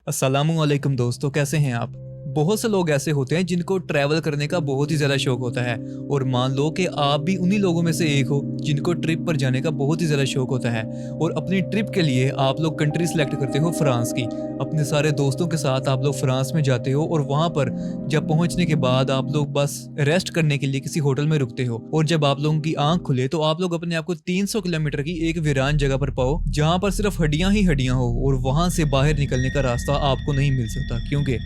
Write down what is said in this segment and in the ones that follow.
अस्सलामुअलैकुम दोस्तों, कैसे हैं आप। बहुत से लोग ऐसे होते हैं जिनको ट्रैवल करने का बहुत ही ज़्यादा शौक होता है और मान लो कि आप भी उन्हीं लोगों में से एक हो जिनको ट्रिप पर जाने का बहुत ही ज़्यादा शौक होता है। और अपनी ट्रिप के लिए आप लोग कंट्री सेलेक्ट करते हो फ्रांस की। अपने सारे दोस्तों के साथ आप लोग फ्रांस में जाते हो और वहाँ पर जब पहुँचने के बाद आप लोग बस रेस्ट करने के लिए किसी होटल में रुकते हो। और जब आप लोगों की आंख खुले तो आप लोग अपने आप को 300 किलोमीटर की एक वीरान जगह पर पाओ जहाँ पर सिर्फ हड्डियाँ ही हड्डियाँ हो और वहाँ से बाहर निकलने का रास्ता आपको नहीं मिल सकता क्योंकि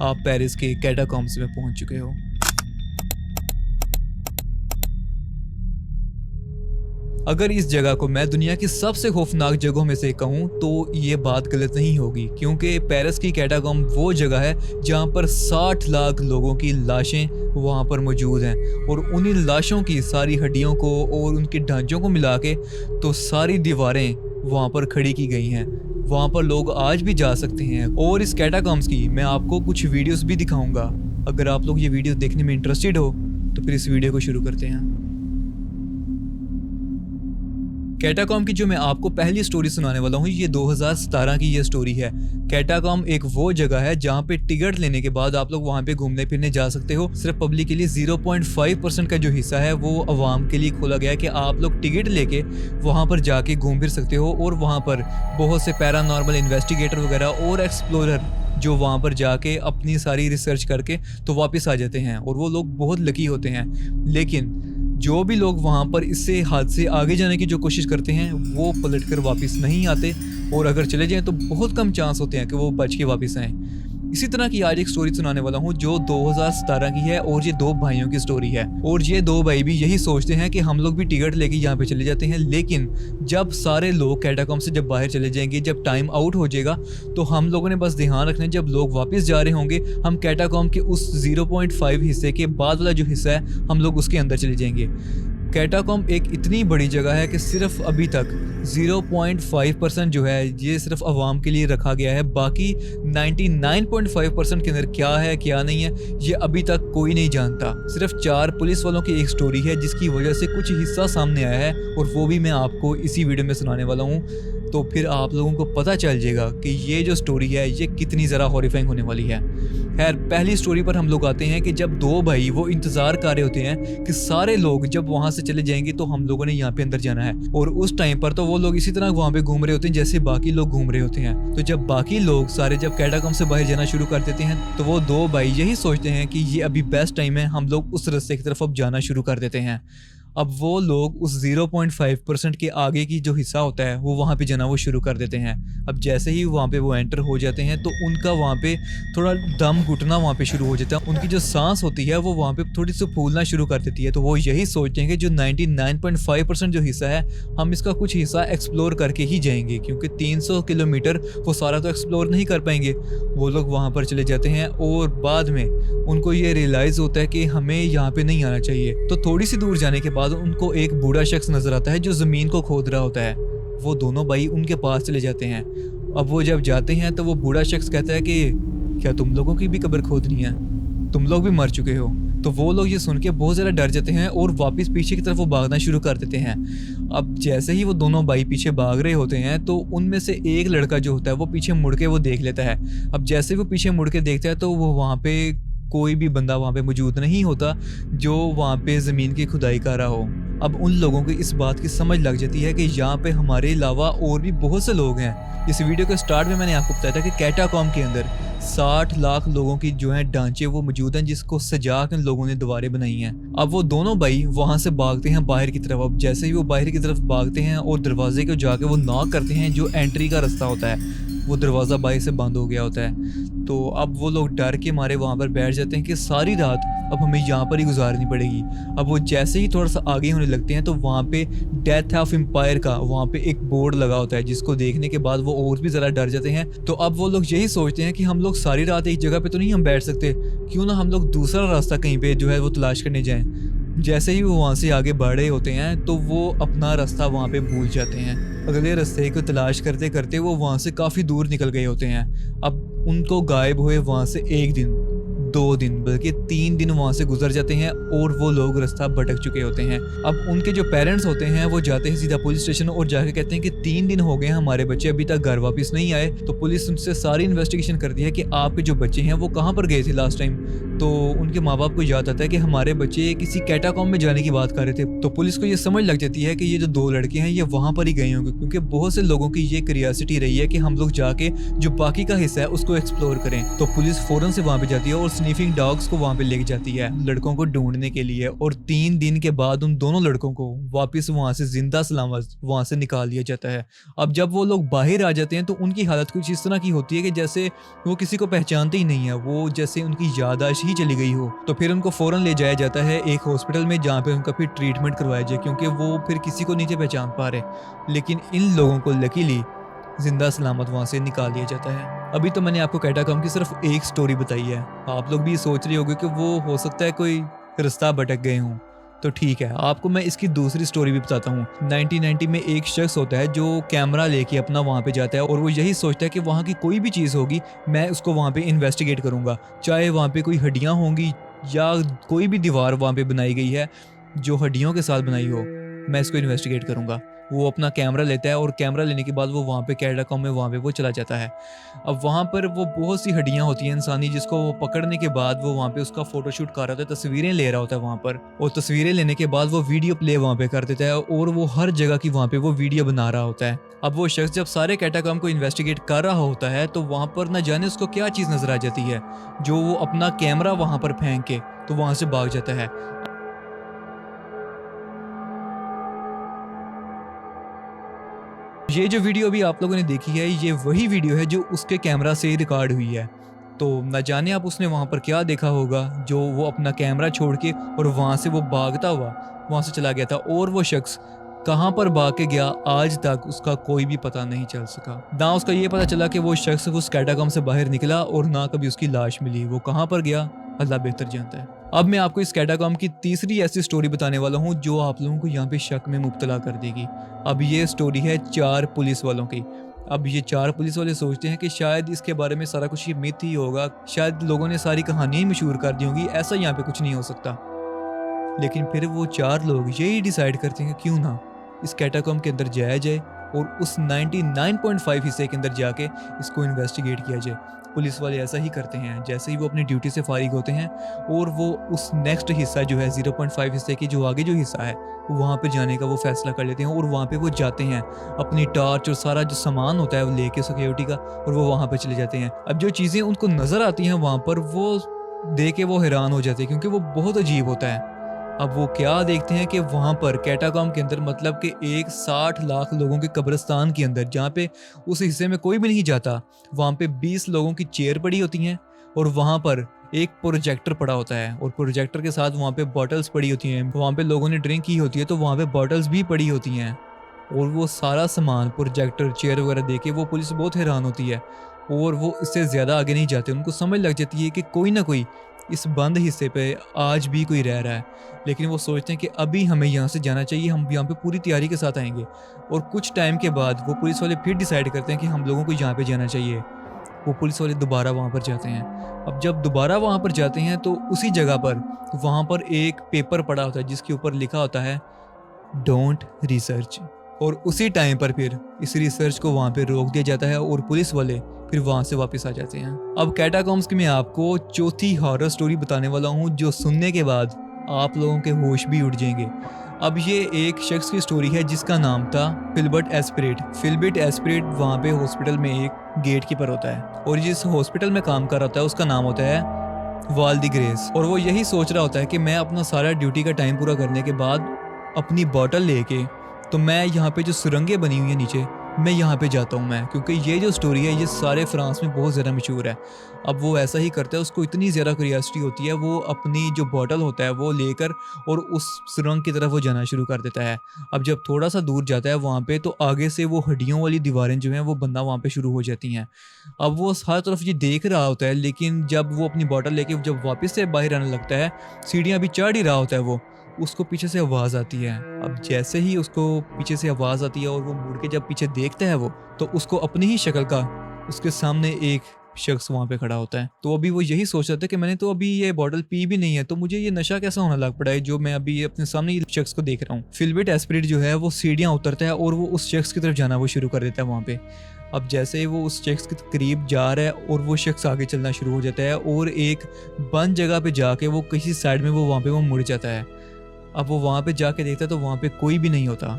आप पेरिस के कैटाकॉम्ब्स में पहुंच चुके हो। अगर इस जगह को मैं दुनिया की सबसे खौफनाक जगहों में से कहूं तो ये बात गलत नहीं होगी क्योंकि पेरिस की कैटाकॉम्ब वो जगह है जहां पर 60 लाख लोगों की लाशें वहां पर मौजूद हैं और उन्हीं लाशों की सारी हड्डियों को और उनके ढांचों को मिला के तो सारी दीवारें वहां पर खड़ी की गई हैं। वहाँ पर लोग आज भी जा सकते हैं और इस कैटाकॉम्ब्स की मैं आपको कुछ वीडियोस भी दिखाऊंगा। अगर आप लोग ये वीडियो देखने में इंटरेस्टेड हो तो फिर इस वीडियो को शुरू करते हैं। कैटाकॉम्ब की जो मैं आपको पहली स्टोरी सुनाने वाला हूँ ये 2017 की ये स्टोरी है। कैटाकॉम्ब एक वो जगह है जहाँ पे टिकट लेने के बाद आप लोग वहाँ पे घूमने फिरने जा सकते हो। सिर्फ पब्लिक के लिए 0.5% का जो हिस्सा है वो अवाम के लिए खोला गया है कि आप लोग टिकट लेके वहाँ पर जाके घूम फिर सकते हो। और वहाँ पर बहुत से पैरानॉर्मल इन्वेस्टिगेटर वगैरह और एक्सप्लोरर जो वहाँ पर जाके अपनी सारी रिसर्च करके तो वापस आ जाते हैं और वो लोग बहुत लकी होते हैं। लेकिन जो भी लोग वहाँ पर इससे हाथ से आगे जाने की जो कोशिश करते हैं वो पलट कर वापस नहीं आते और अगर चले जाएं तो बहुत कम चांस होते हैं कि वो बच के वापस आएं। इसी तरह की आज एक स्टोरी सुनाने वाला हूँ जो 2017 की है और ये दो भाइयों की स्टोरी है। और ये दो भाई भी यही सोचते हैं कि हम लोग भी टिकट लेके यहाँ पे चले जाते हैं, लेकिन जब सारे लोग कैटाकॉम्ब से जब बाहर चले जाएंगे, जब टाइम आउट हो जाएगा तो हम लोगों ने बस ध्यान रखना है जब लोग वापस जा रहे होंगे हम कैटाकॉम्ब के उस 0.5 हिस्से के बाद वाला जो हिस्सा है हम लोग उसके अंदर चले जाएंगे। कैटाकॉम्ब एक इतनी बड़ी जगह है कि सिर्फ अभी तक 0.5% जो है ये सिर्फ आवाम के लिए रखा गया है। बाकी 99.5% के अंदर क्या है क्या नहीं है ये अभी तक कोई नहीं जानता। सिर्फ 4 पुलिस वालों की एक स्टोरी है जिसकी वजह से कुछ हिस्सा सामने आया है और वो भी मैं आपको इसी वीडियो में सुनाने वाला हूँ। तो फिर आप लोगों को पता चल जाएगा कि ये जो स्टोरी है ये कितनी ज़रा हॉरिफाइंग होने वाली है। खैर, पहली स्टोरी पर हम लोग आते हैं कि जब दो भाई वो इंतज़ार कर रहे होते हैं कि सारे लोग जब वहाँ से चले जाएंगे तो हम लोगों ने यहाँ पे अंदर जाना है। और उस टाइम पर तो वो लोग इसी तरह वहाँ पे घूम रहे होते हैं जैसे बाकी लोग घूम रहे होते हैं। तो जब बाकी लोग सारे जब कैटाकॉम्ब से बाहर जाना शुरू कर देते हैं तो वो दो भाई यही सोचते हैं कि ये अभी बेस्ट टाइम है, हम लोग उस रास्ते की तरफ अब जाना शुरू कर देते हैं। अब वो लोग उस 0.5% के आगे की जो हिस्सा होता है वो वहाँ पे जाना वो शुरू कर देते हैं। अब जैसे ही वहाँ पे वो एंटर हो जाते हैं तो उनका वहाँ पे थोड़ा दम घुटना वहाँ पे शुरू हो जाता है। उनकी जो सांस होती है वो वहाँ पे थोड़ी सी फूलना शुरू कर देती है। तो वो यही सोचते हैं कि जो 99.5% जो हिस्सा है हम इसका कुछ हिस्सा एक्सप्लोर करके ही जाएंगे क्योंकि 300 किलोमीटर वो सारा तो एक्सप्लोर नहीं कर पाएंगे। वो लोग वहाँ पर चले जाते हैं और बाद में उनको ये रियलाइज़ होता है कि हमें यहाँ पे नहीं आना चाहिए। तो थोड़ी सी दूर जाने के बाद उनको एक बूढ़ा शख्स नजर आता है जो जमीन को खोद रहा होता है। वो दोनों भाई उनके पास चले जाते हैं। अब वो जब जाते हैं तो वो बूढ़ा शख्स कहता है कि क्या तुम लोगों की भी कब्र खोदनी है, तुम लोग भी मर चुके हो। तो वो लोग ये सुन के बहुत ज़्यादा डर जाते हैं और वापस पीछे की तरफ वो भागना शुरू कर देते हैं। अब जैसे ही वो दोनों भाई पीछे भाग रहे होते हैं तो उनमें से एक लड़का जो होता है वो पीछे मुड़ के वो देख लेता है। अब जैसे वो पीछे मुड़ के देखता है तो वो वहाँ पे कोई भी बंदा वहाँ पे मौजूद नहीं होता जो वहाँ पे ज़मीन की खुदाई कर रहा हो। अब उन लोगों को इस बात की समझ लग जाती है कि यहाँ पे हमारे अलावा और भी बहुत से लोग हैं। इस वीडियो के स्टार्ट में मैंने आपको बताया था कि कैटाकॉम्ब के अंदर 60 लाख लोगों की जो है ढांचे वो मौजूद हैं जिसको सजा के लोगों ने दीवारें बनाई हैं। अब वो दोनों भाई वहाँ से भागते हैं बाहर की तरफ। अब जैसे ही वो बाहर की तरफ भागते हैं और दरवाजे को जाके वो नॉक करते हैं, जो एंट्री का रास्ता होता है वो दरवाज़ा बाहर से बंद हो गया होता है। तो अब वो लोग डर के मारे वहाँ पर बैठ जाते हैं कि सारी रात अब हमें यहाँ पर ही गुजारनी पड़ेगी। अब वो जैसे ही थोड़ा सा आगे होने लगते हैं तो वहाँ पे डेथ ऑफ एम्पायर का वहाँ पे एक बोर्ड लगा होता है जिसको देखने के बाद वो और भी ज़रा डर जाते हैं। तो अब वो लोग यही सोचते हैं कि हम लोग सारी रात एक जगह पे तो नहीं हम बैठ सकते, क्यों ना हम लोग दूसरा रास्ता कहीं पे जो है वो तलाश करने जाएं। जैसे ही वो वहाँ से आगे बढ़ रहे होते हैं तो वो अपना रास्ता वहाँ पे भूल जाते हैं। अगले रास्ते को तलाश करते करते वो वहाँ से काफ़ी दूर निकल गए होते हैं। अब उनको गायब हुए वहाँ से 1 दिन, 2 दिन बल्कि 3 दिन वहाँ से गुजर जाते हैं और वो लोग रास्ता भटक चुके होते हैं। अब उनके जो पेरेंट्स होते हैं वो जाते हैं सीधा पुलिस स्टेशन और जाके कहते हैं कि 3 दिन हो गए हैं, हमारे बच्चे अभी तक घर वापस नहीं आए। तो पुलिस उनसे सारी इन्वेस्टिगेशन करती है कि आपके जो बच्चे हैं वो कहाँ पर गए थे लास्ट टाइम। तो उनके माँ बाप को याद आता है कि हमारे बच्चे किसी कैटाकॉम्ब में जाने की बात कर रहे थे। तो पुलिस को ये समझ लग जाती है कि ये जो 2 लड़के हैं ये वहाँ पर ही गए होंगे, क्योंकि बहुत से लोगों की ये क्यूरियोसिटी रही है कि हम लोग जाके जो बाकी का हिस्सा है उसको एक्सप्लोर करें। तो पुलिस फौरन से वहाँ पे जाती है और स्नीफिंग डॉग्स को वहाँ पे लेके जाती है लड़कों को ढूंढने के लिए। और 3 दिन के बाद उन दोनों लड़कों को वापस वहाँ से जिंदा सलामत वहाँ से निकाल दिया जाता है। अब जब वो लोग बाहर आ जाते हैं तो उनकी हालत कुछ इस तरह की होती है कि जैसे वो किसी को पहचानते ही नहीं है, वो जैसे उनकी याददाश्त ही चली गई हो। तो फिर उनको फौरन ले जाया जाता है एक हॉस्पिटल में जहाँ पे उनका फिर ट्रीटमेंट करवाया जाए, क्योंकि वो फिर किसी को नहीं थे पहचान पा रहे। लेकिन इन लोगों को लकीली जिंदा सलामत वहाँ से निकाल दिया जाता है। अभी तो मैंने आपको कैटाकॉम्ब की सिर्फ एक स्टोरी बताई है, आप लोग भी सोच रहे होंगे कि वो हो सकता है कोई रास्ता भटक गए हों। तो ठीक है, आपको मैं इसकी दूसरी स्टोरी भी बताता हूँ। 1990 में एक शख्स होता है जो कैमरा लेके अपना वहाँ पे जाता है और वो यही सोचता है कि वहाँ की कोई भी चीज़ होगी मैं उसको वहाँ पे इन्वेस्टिगेट करूँगा, चाहे वहाँ पे कोई हड्डियाँ होंगी या कोई भी दीवार वहाँ पे बनाई गई है जो हड्डियों के साथ बनाई हो, मैं इसको इन्वेस्टिगेट करूँगा। वो अपना कैमरा लेता है और कैमरा लेने के बाद वो वहाँ पे कैटाकॉम्ब में वहाँ पे वो चला जाता है। अब वहाँ पर वो बहुत सी हड्डियाँ होती हैं इंसानी, जिसको वो पकड़ने के बाद वो वहाँ पे उसका फोटोशूट कर रहा होता है, तस्वीरें ले रहा होता है वहाँ पर। और तस्वीरें लेने के बाद वो वीडियो प्ले वहाँ पे कर देता है और वो हर जगह की वहाँ पे वो वीडियो बना रहा होता है। अब वो शख्स जब सारे कैटाकॉम्ब को इन्वेस्टिगेट कर रहा होता है तो वहाँ पर न जाने उसको क्या चीज़ नजर आ जाती है, जो वो अपना कैमरा वहाँ पर फेंक के तो वहाँ से भाग जाता है। ये जो वीडियो अभी आप लोगों ने देखी है ये वही वीडियो है जो उसके कैमरा से रिकॉर्ड हुई है। तो न जाने आप उसने वहाँ पर क्या देखा होगा जो वो अपना कैमरा छोड़ के और वहाँ से वो भागता हुआ वहाँ से चला गया था। और वो शख्स कहाँ पर भाग के गया आज तक उसका कोई भी पता नहीं चल सका। ना उसका ये पता चला कि वो शख्स उस कैटाकॉम्ब से बाहर निकला और ना कभी उसकी लाश मिली। वो कहाँ पर गया अल्लाह बेहतर जानता है। अब मैं आपको इस कैटाकॉम्ब की तीसरी ऐसी स्टोरी बताने वाला हूँ जो आप लोगों को यहाँ पे शक में मुब्तला कर देगी। अब ये स्टोरी है 4 पुलिस वालों की। अब ये 4 पुलिस वाले सोचते हैं कि शायद इसके बारे में सारा कुछ ये मिथ ही होगा, शायद लोगों ने सारी कहानियां ही मशहूर कर दी होंगी, ऐसा यहाँ पे कुछ नहीं हो सकता। लेकिन फिर वो 4 लोग यही डिसाइड करते हैं क्यों ना इस कैटाकॉम्ब के अंदर जाया जाए और उस 99.5 हिस्से के अंदर जाके इसको इन्वेस्टिगेट किया जाए। पुलिस वाले ऐसा ही करते हैं, जैसे ही वो अपनी ड्यूटी से फारिग होते हैं और वो उस नेक्स्ट हिस्सा जो है 0.5 हिस्से की जो आगे जो हिस्सा है वहाँ पे जाने का वो फैसला कर लेते हैं और वहाँ पे वो जाते हैं अपनी टॉर्च और सारा जो सामान होता है वो लेके सिक्योरिटी का और वो वहाँ पे चले जाते हैं। अब जो चीज़ें उनको नज़र आती हैं वहाँ पर वो देख के वो हैरान हो जाते हैं क्योंकि वो बहुत अजीब होता है। अब वो क्या देखते हैं कि वहाँ पर कैटाकॉम्ब के अंदर मतलब कि एक 60 लाख लोगों के कब्रिस्तान के अंदर जहाँ पे उस हिस्से में कोई भी नहीं जाता, वहाँ पे 20 लोगों की चेयर पड़ी होती हैं और वहाँ पर एक प्रोजेक्टर पड़ा होता है और प्रोजेक्टर के साथ वहाँ पे बॉटल्स पड़ी होती हैं। वहाँ पे लोगों ने ड्रिंक की होती है तो वहाँ पे बॉटल्स भी पड़ी होती हैं और वो सारा सामान प्रोजेक्टर चेयर वगैरह देके वो पुलिस बहुत हैरान होती है और वो इससे ज़्यादा आगे नहीं जाते। उनको समझ लग जाती है कि कोई ना कोई इस बंद हिस्से पे आज भी कोई रह रहा है, लेकिन वो सोचते हैं कि अभी हमें यहाँ से जाना चाहिए, हम यहाँ पे पूरी तैयारी के साथ आएंगे। और कुछ टाइम के बाद वो पुलिस वाले फिर डिसाइड करते हैं कि हम लोगों को यहाँ पे जाना चाहिए। वो पुलिस वाले दोबारा वहाँ पर जाते हैं। अब जब दोबारा वहाँ पर जाते हैं तो उसी जगह पर वहाँ पर एक पेपर पड़ा होता है जिसके ऊपर लिखा होता है डोंट रिसर्च। और उसी टाइम पर फिर इस रिसर्च को वहाँ पे रोक दिया जाता है और पुलिस वाले फिर वहाँ से वापस आ जाते हैं। अब कैटाकॉम्ब्स की मैं आपको चौथी हॉरर स्टोरी बताने वाला हूँ जो सुनने के बाद आप लोगों के होश भी उड़ जाएंगे। अब ये एक शख्स की स्टोरी है जिसका नाम था फिल्बर्ट एस्पिरेट। फिल्बर्ट एस्पिरेट वहाँ पे हॉस्पिटल में एक गेट कीपर होता है और जिस हॉस्पिटल में काम कर रहा है उसका नाम होता है वाल दी ग्रेस। और वो यही सोच रहा होता है कि मैं अपना सारा ड्यूटी का टाइम पूरा करने के बाद अपनी बॉटल लेके तो मैं यहाँ पे जो सुरंगें बनी हुई हैं नीचे मैं यहाँ पे जाता हूँ मैं, क्योंकि ये जो स्टोरी है ये सारे फ्रांस में बहुत ज़्यादा मशहूर है। अब वो ऐसा ही करता है, उसको इतनी ज़्यादा क्यूरियोसिटी होती है, वो अपनी जो बॉटल होता है वो लेकर और उस सुरंग की तरफ वो जाना शुरू कर देता है। अब जब थोड़ा सा दूर जाता है वहाँ पे तो आगे से वो हड्डियों वाली दीवारें जो हैं वो बनना वहाँ पे शुरू हो जाती हैं। अब वो हर तरफ ये देख रहा होता है, लेकिन जब वो अपनी बॉटल लेके जब वापस से बाहर आने लगता है, सीढ़ियाँ भी चढ़ ही रहा होता है वो, उसको पीछे से आवाज़ आती है। अब जैसे ही उसको पीछे से आवाज़ आती है और वो मुड़ के जब पीछे देखता है वो, तो उसको अपनी ही शक्ल का उसके सामने एक शख्स वहाँ पे खड़ा होता है। तो अभी वो यही सोच रहा था कि मैंने तो अभी ये बॉटल पी भी नहीं है, तो मुझे ये नशा कैसा होने लग पड़ा है जो मैं अभी अपने सामने ये शख्स को देख रहा हूँ। फिल्बिट एस्पिरिट जो है वो सीढ़ियाँ उतरता है और वो उस शख्स की तरफ जाना वो शुरू कर देता है वहाँ पे। अब जैसे ही वो उस शख्स के करीब जा रहा है और वो शख्स आगे चलना शुरू हो जाता है और एक बंद जगह पे जाके वो किसी साइड में वो वहाँ पे वो मुड़ जाता है। अब वो वहाँ पे जाके देखता है तो वहाँ पे कोई भी नहीं होता।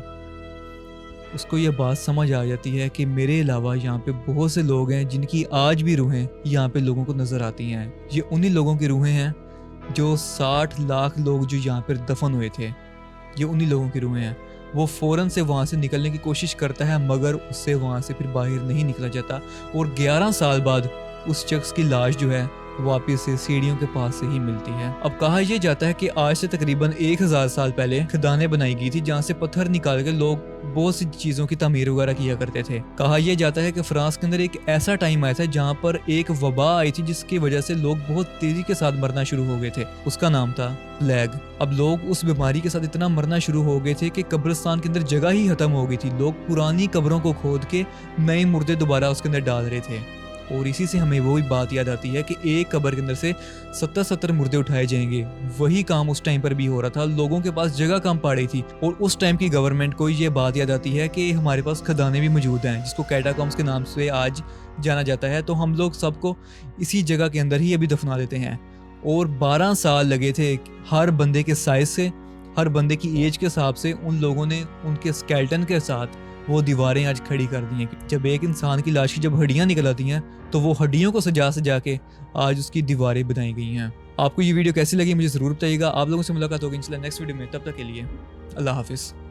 उसको ये बात समझ आ जाती है कि मेरे अलावा यहाँ पे बहुत से लोग हैं जिनकी आज भी रूहें यहाँ पे लोगों को नज़र आती हैं। ये उन्हीं लोगों की रूहें हैं जो 60 लाख लोग जो यहाँ पर दफन हुए थे, ये उन्हीं लोगों की रूहें हैं। वो फ़ौरन से वहाँ से निकलने की कोशिश करता है मगर उससे वहाँ से फिर बाहर नहीं निकला जाता और 11 साल बाद उस शख्स की लाश जो है वापस से सीढ़ियों के पास से ही मिलती है। अब कहा यह जाता है कि आज से तकरीबन 1000 साल पहले खदानें बनाई गई थी जहाँ से पत्थर निकाल के लोग बहुत सी चीज़ों की तमीर वगैरह किया करते थे। कहा यह जाता है कि फ्रांस के अंदर एक ऐसा टाइम आया था जहाँ पर एक वबा आई थी जिसकी वजह से लोग बहुत तेजी के साथ मरना शुरू हो गए थे। उसका नाम था प्लेग। अब लोग उस बीमारी के साथ इतना मरना शुरू हो गए थे कि कब्रिस्तान के अंदर जगह ही खत्म हो गई थी। लोग पुरानी कब्रों को खोद के नए मुर्दे दोबारा उसके अंदर डाल रहे थे। और इसी से हमें वही बात याद आती है कि एक कब्र के अंदर से 70 मुर्दे उठाए जाएंगे। वही काम उस टाइम पर भी हो रहा था, लोगों के पास जगह कम पड़ रही थी और उस टाइम की गवर्नमेंट को ये बात याद आती है कि हमारे पास खदाने भी मौजूद हैं जिसको कैटाकॉम्स के नाम से आज जाना जाता है। तो हम लोग सबको इसी जगह के अंदर ही अभी दफना देते हैं। और 12 साल लगे थे हर बंदे के साइज से, हर बंदे की एज के हिसाब से उन लोगों ने उनके स्केल्टन के साथ वो दीवारें आज खड़ी कर दी हैं। जब एक इंसान की लाश की जब हड्डियां निकल आती हैं तो वो हड्डियों को सजा सजा के आज उसकी दीवारें बनाई गई हैं। आपको ये वीडियो कैसी लगी मुझे ज़रूर बताइएगा। आप लोगों से मुलाकात होगी इंशाल्लाह नेक्स्ट वीडियो में। तब तक के लिए अल्लाह हाफिज़।